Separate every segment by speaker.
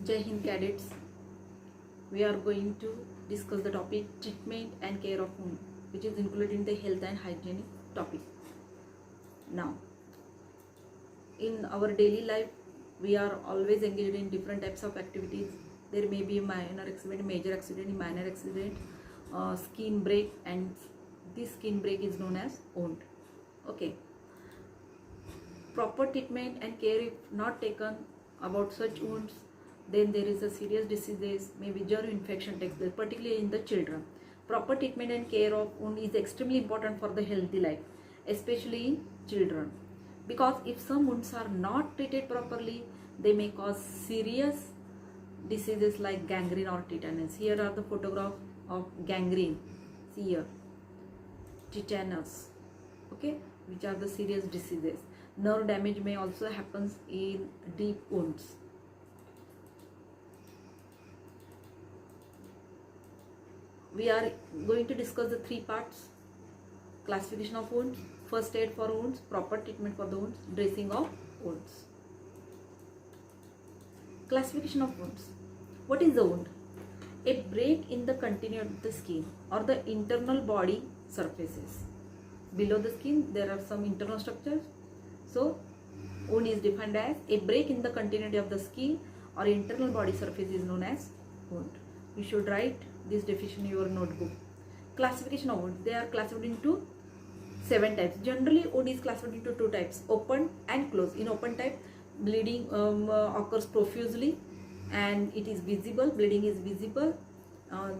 Speaker 1: Jai Hind cadets, we are going to discuss the topic treatment and care of wound, which is included in the health and hygiene topic. Now, in our daily life, we are always engaged in different types of activities. There may be minor accident, major accident, minor accident, skin break, and this skin break is known as wound. Okay. Proper treatment and care if not taken about such wounds, then there is a serious diseases, maybe germ infection takes place, particularly in the children. Proper treatment and care of wound is extremely important for the healthy life, especially in children, because if some wounds are not treated properly, they may cause serious diseases like gangrene or tetanus. Here are the photograph of gangrene. See here, tetanus, okay, which are the serious diseases. Nerve damage may also happen in deep wounds. We are going to discuss the three parts: classification of wounds, first aid for wounds, proper treatment for the wounds, dressing of wounds. Classification of wounds. What is the wound? A break in the continuity of the skin or the internal body surfaces. Below the skin there are some internal structures. So, wound is defined as a break in the continuity of the skin or internal body surface is known as wound. You should write this definition in your notebook. Classification of wounds. They are classified into 7 types. Generally, wound is classified into 2 types: open and closed. In open type, bleeding occurs profusely and it is visible. Bleeding is visible.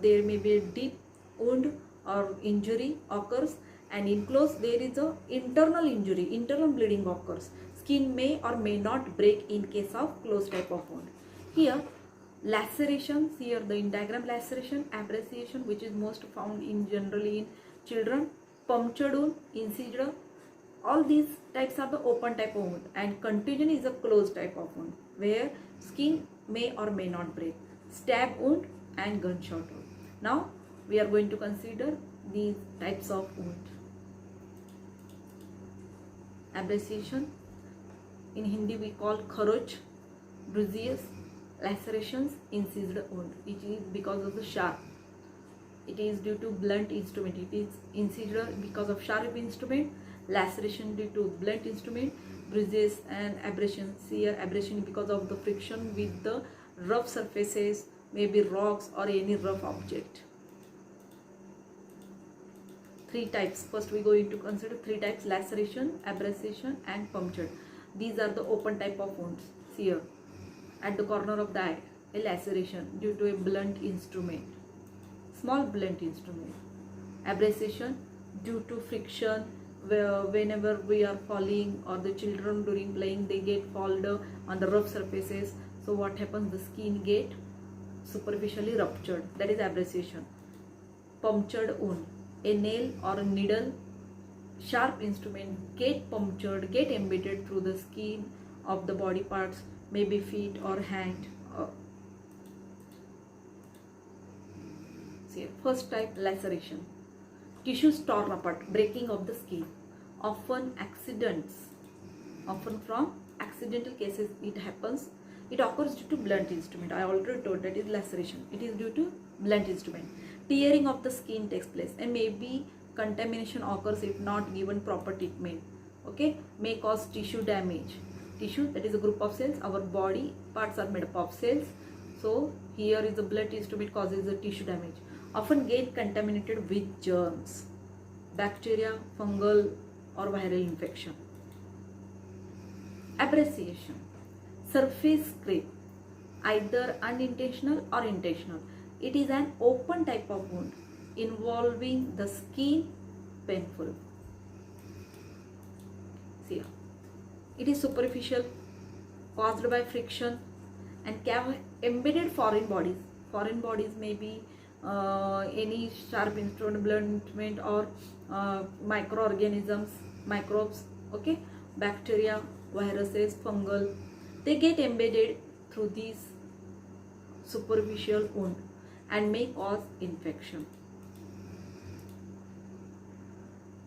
Speaker 1: There may be a deep wound or injury occurs. And in close, there is a internal injury, internal bleeding occurs. Skin may or may not break in case of closed type of wound. Here, lacerations, here the in diagram laceration, abrasion, which is most found in generally in children, punctured wound, incision, all these types are the open type of wound, and contusion is a closed type of wound where skin may or may not break. Stab wound and gunshot wound. Now, we are going to consider these types of wound. Abrasion, in Hindi we call kharoj, bruises, lacerations, incised wound, which is because of the sharp. It is due to blunt instrument. It is incised because of sharp instrument, laceration due to blunt instrument, bruises and abrasions. Here abrasion because of the friction with the rough surfaces, maybe rocks or any rough object. 3 types. First we are going to consider 3 types: laceration, abrasion and punctured. These are the open type of wounds. See here, at the corner of the eye, a laceration due to a blunt instrument, small blunt instrument. Abrasion due to friction, whenever we are falling or the children during playing, they get falled on the rough surfaces. So what happens? The skin get superficially ruptured. That is abrasion. Punctured wound. A nail or a needle, sharp instrument get punctured, get embedded through the skin of the body parts, maybe feet or hand. See, first type, laceration. Tissues torn apart, breaking of the skin. Often from accidental cases it happens. It occurs due to blunt instrument. I already told that is laceration. It is due to blunt instrument. Tearing of the skin takes place, and maybe contamination occurs if not given proper treatment. Okay, may cause tissue damage. Tissue, that is a group of cells. Our body parts are made up of cells. So here is the blunt instrument causes the tissue damage. Often get contaminated with germs, bacteria, fungal or viral infection. Abrasion, surface scrape, either unintentional or intentional. It is an open type of wound involving the skin, painful. See here. It is superficial, caused by friction, and can have embedded foreign bodies. Foreign bodies may be any sharp instrument or microorganisms, microbes, okay, bacteria, viruses, fungal. They get embedded through these superficial wound and may cause infection.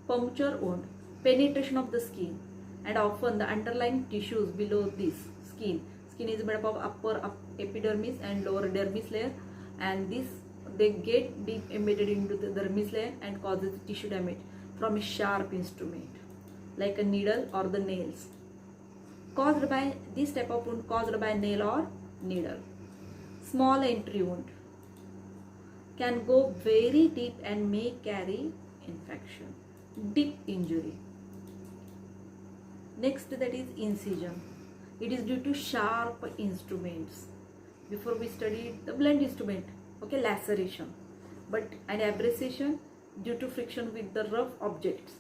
Speaker 1: Puncture wound, penetration of the skin, and often the underlying tissues below this skin skin is made up of upper epidermis and lower dermis layer, and this they get deep embedded into the dermis layer and causes tissue damage from a sharp instrument like a needle or the nails. Caused by this type of wound caused by nail or needle. Small entry wound can go very deep and may carry infection. Deep injury. Next, that is incision. It is due to sharp instruments. Before we studied the blunt instrument, okay, laceration, but an abrasion due to friction with the rough objects.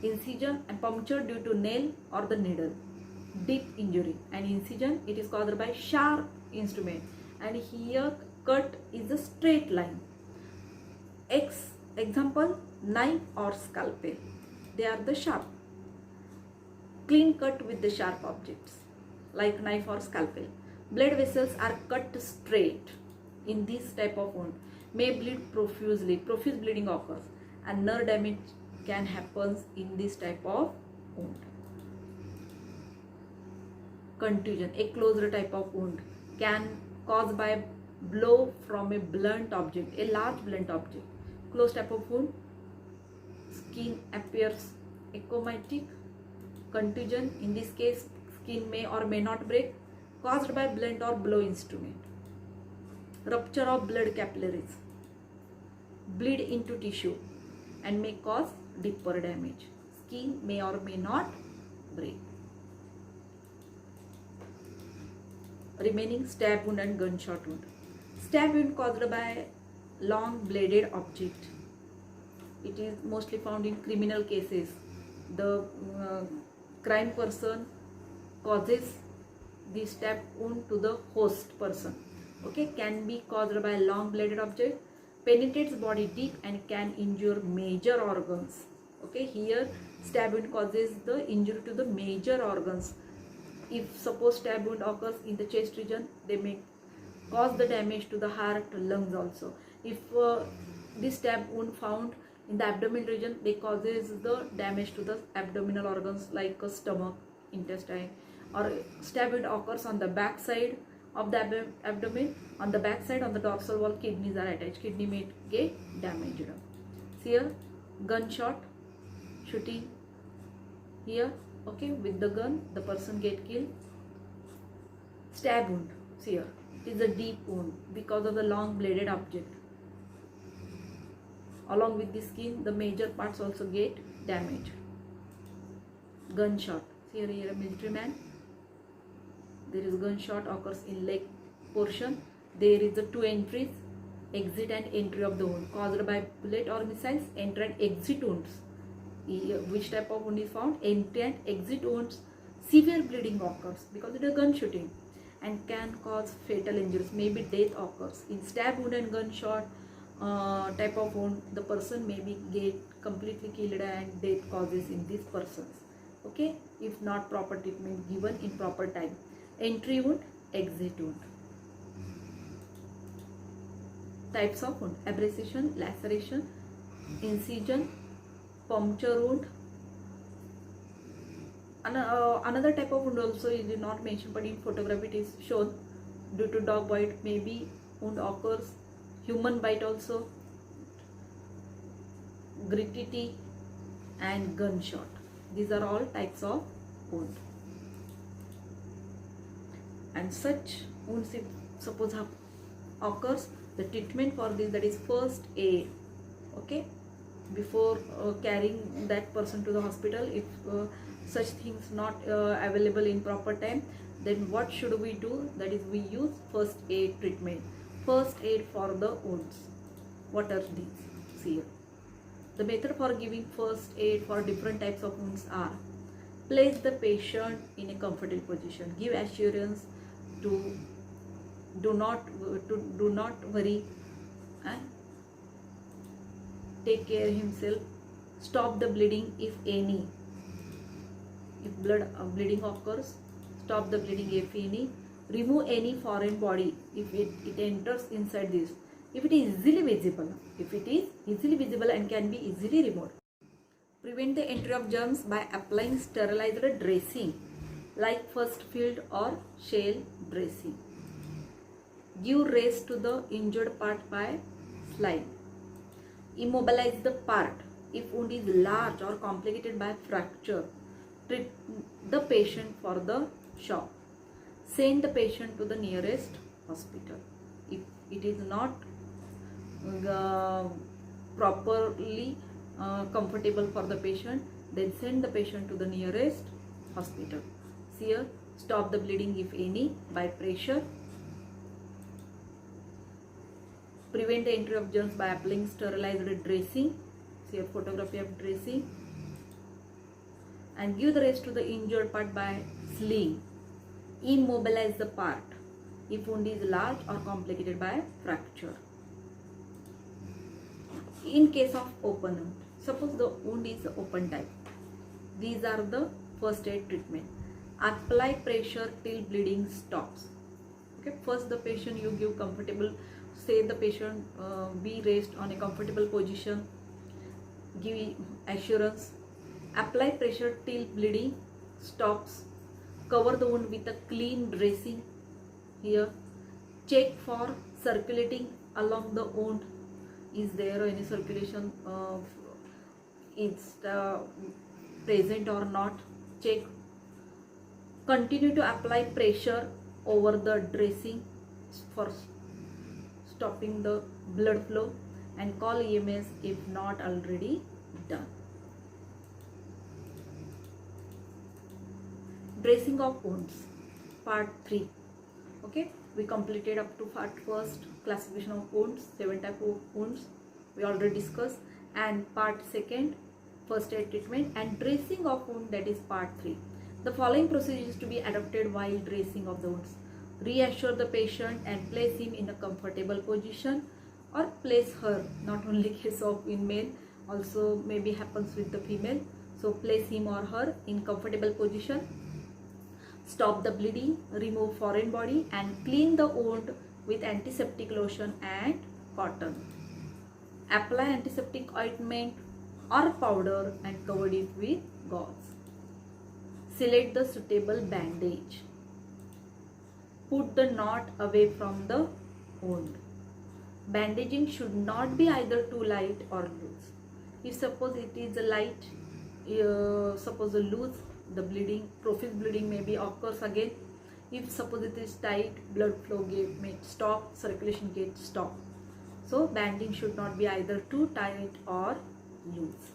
Speaker 1: Incision and puncture due to nail or the needle. Deep injury and incision, it is caused by sharp instrument, and here cut is a straight line. Example, knife or scalpel, they are the sharp. Clean cut with the sharp objects like knife or scalpel. Blood vessels are cut straight in this type of wound, may bleed profusely. Profuse bleeding occurs, and nerve damage can happen in this type of wound. Contusion, a closed type of wound, can caused by blow from a blunt object, a large blunt object. Closed type of wound, skin appears ecchymotic. Contusion, in this case skin may or may not break, caused by blunt or blow instrument. Rupture of blood capillaries, bleed into tissue and may cause deeper damage. Skin may or may not break. Remaining stab wound and gunshot wound. Stab wound caused by long bladed object. It is mostly found in criminal cases. The crime person causes the stab wound to the host person. Okay, can be caused by long bladed object, penetrates body deep and can injure major organs. Okay, here stab wound causes the injury to the major organs. If suppose stab wound occurs in the chest region, they may cause the damage to the heart, lungs also. If this stab wound found in the abdomen region, they causes the damage to the abdominal organs like stomach, intestine. Or stab wound occurs on the back side of the abdomen. On the back side, on the dorsal wall, kidneys are attached. Kidney may get damaged. Here, gunshot, shooting here, okay, with the gun, the person get killed. Stab wound, here, it is a deep wound because of the long bladed object. Along with the skin, the major parts also get damaged. Gunshot, here a military man. There is gunshot occurs in leg portion. There is the two entries, exit and entry of the wound, caused by bullet or missiles. Enter and exit wounds. Which type of wound is found? Entry and exit wounds. Severe bleeding occurs because it is gun shooting and can cause fatal injuries. Maybe death occurs. In stab wound and gunshot type of wound, the person may be get completely killed and death causes in these persons. Okay, if not proper treatment given in proper time. Entry wound, exit wound. Types of wound: abrasion, laceration, incision, puncture wound. Another type of wound also is not mentioned, but in photograph it is shown. Due to dog bite, maybe wound occurs. Human bite also. Gritty teeth and gunshot. These are all types of wound. And such wounds, if suppose occurs, the treatment for this, that is first aid. Okay, before carrying that person to the hospital, if such things not available in proper time, then what should we do? That is, we use first aid treatment. First aid for the wounds. What are these? See here. The method for giving first aid for different types of wounds are: place the patient in a comfortable position, give assurance to do not worry and take care himself, stop the bleeding if any. If bleeding occurs, stop the bleeding if any. Remove any foreign body if it enters inside this. If it is easily visible, and can be easily removed. Prevent the entry of germs by applying sterilized dressing like first field or shell dressing. Give rest to the injured part by slide. Immobilize the part. If wound is large or complicated by fracture, treat the patient for the shock. Send the patient to the nearest hospital. If it is not properly comfortable for the patient, then send the patient to the nearest hospital. See here, stop the bleeding if any by pressure. Prevent the entry of germs by applying sterilized dressing. See a photography of dressing. And give the rest to the injured part by sling. Immobilize the part if wound is large or complicated by fracture. In case of open wound, suppose the wound is open type, these are the first aid treatment. Apply pressure till bleeding stops. Okay, first the patient you give comfortable, say the patient be raised on a comfortable position, give assurance, apply pressure till bleeding stops, cover the wound with a clean dressing. Here, check for circulating along the wound. Is there any circulation is present or not? Check. Continue to apply pressure over the dressing for stopping the blood flow, and call EMS if not already done. Dressing of wounds, part 3. Okay, we completed up to part first, classification of wounds, 7 type of wounds we already discussed, and part second, first aid treatment and dressing of wound, that is part 3. The following procedures to be adopted while dressing of the wounds. Reassure the patient and place him in a comfortable position, or place her, not only case of in male, also maybe happens with the female. So place him or her in comfortable position. Stop the bleeding, remove foreign body and clean the wound with antiseptic lotion and cotton. Apply antiseptic ointment or powder and cover it with gauze. Select the suitable bandage. Put the knot away from the wound. Bandaging should not be either too light or loose. If suppose it is a light, suppose a loose, the bleeding, profuse bleeding maybe occurs again. If suppose it is tight, blood flow may stop, circulation gets stop. So banding should not be either too tight or loose.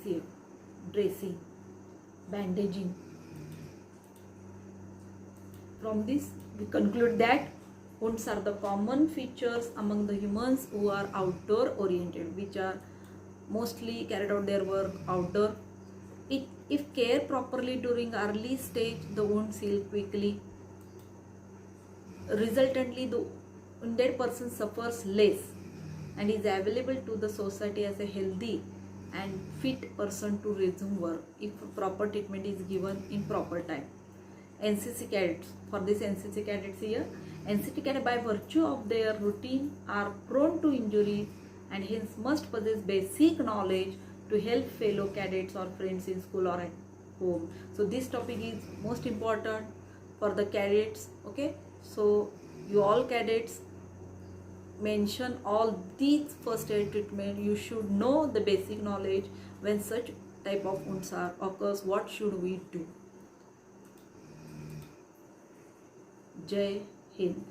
Speaker 1: See, dressing, bandaging. From this we conclude that wounds are the common features among the humans who are outdoor oriented, which are mostly carried out their work outdoor. If cared properly during early stage, the wounds heal quickly. Resultantly, the wounded person suffers less and is available to the society as a healthy and fit person to resume work if proper treatment is given in proper time. NCC cadets, for this NCC cadets here, NCT cadets by virtue of their routine are prone to injuries and hence must possess basic knowledge to help fellow cadets or friends in school or at home. So this topic is most important for the cadets. Okay, so you all cadets mention all these first aid treatment. You should know the basic knowledge when such type of wounds occurs. What should we do? Jai Hind.